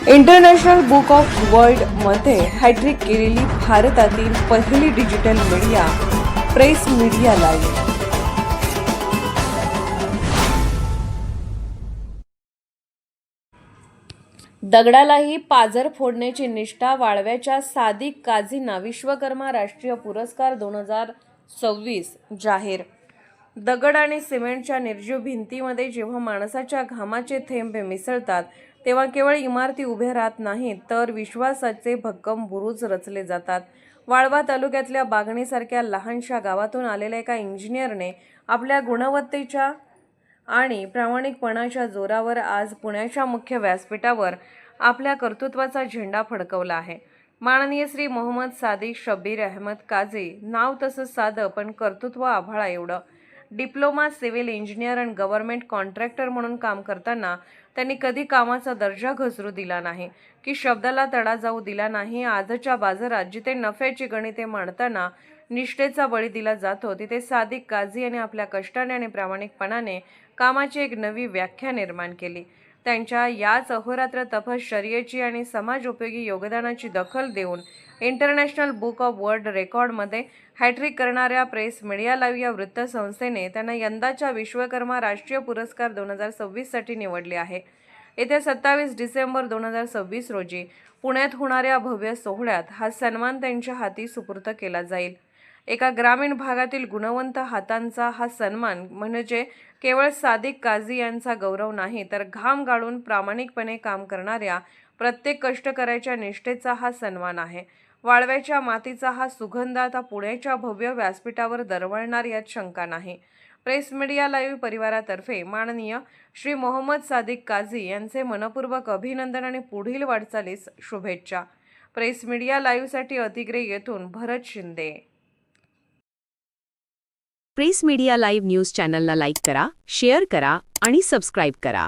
International book of वर्ल्डमध्ये hat trick केलेली भारतातील पहिली digital media press media live. दगडालाही पाझर फोडण्याची निष्ठा, वाळव्याच्या सादिक काझींना विश्वकर्मा राष्ट्रीय पुरस्कार 2026 जाहीर. दगड आणि सिमेंटच्या निर्जीव भिंतीमध्ये जेव्हा माणसाच्या घामाचे थेंब मिसळतात तेव्हा केवळ इमारती उभ्या राहत नाहीत, तर विश्वासाचे भक्कम बुरुज रचले जातात. वाळवा तालुक्यातल्या बागणीसारख्या लहानशा गावातून आलेल्या एका इंजिनियरने आपल्या गुणवत्तेच्या आणि प्रामाणिकपणाच्या जोरावर आज पुण्याच्या मुख्य व्यासपीठावर आपल्या कर्तृत्वाचा झेंडा फडकवला आहे. माननीय श्री मोहम्मद सादिक शब्बीर अहमद काझी. नाव तसं साधं, पण कर्तृत्व आभाळा एवढं. डिप्लोमा सिव्हिल इंजिनियर आणि गव्हर्नमेंट कॉन्ट्रॅक्टर म्हणून काम करताना त्यांनी कधी कामाचा दर्जा घसरू दिला नाही की शब्दाला तडा जाऊ दिला नाही. आजच्या बाजारात जिथे नफ्याची गणिते मांडताना निष्ठेचा बळी दिला जातो, तिथे सादिक काझी यांनी आपल्या कष्टाने आणि प्रामाणिकपणाने कामाची एक नवी व्याख्या निर्माण केली. त्यांच्या याच अहोरात्र तपश्चर्येची आणि समाजोपयोगी योगदानाची दखल देऊन इंटरनॅशनल बुक ऑफ वर्ल्ड रेकॉर्डमध्ये हॅट्रिक करणाऱ्या प्रेस मीडिया लाईव्ह या वृत्तसंस्थेने त्यांना यंदाच्या विश्वकर्मा राष्ट्रीय पुरस्कार 2026 साठी निवडले आहे. येत्या 27 डिसेंबर 2026 रोजी पुण्यात होणाऱ्या भव्य सोहळ्यात हा सन्मान त्यांच्या हाती सुपूर्द केला जाईल. एका ग्रामीण भागातील गुणवंत हातांचा हा सन्मान म्हणजे केवळ सादिक काझी यांचा गौरव नाही, तर घाम गाळून प्रामाणिकपणे काम करणाऱ्या प्रत्येक कष्टकऱ्याच्या निष्ठेचा हा सन्मान आहे. वाळव्याच्या मातीचा हा सुगंध आता पुण्याच्या भव्य व्यासपीठावर दरवळणार यात शंका नाही. प्रेस मीडिया लाईव्ह परिवारातर्फे माननीय श्री मोहम्मद सादिक काझी यांचे मनपूर्वक अभिनंदन आणि पुढील वाटचालीस शुभेच्छा. प्रेस मीडिया लाईव्हसाठी अतिग्रे येथून Bharat Shinde. Press media live news चॅनलला लाईक करा, शेअर करा आणि सबस्क्राईब करा.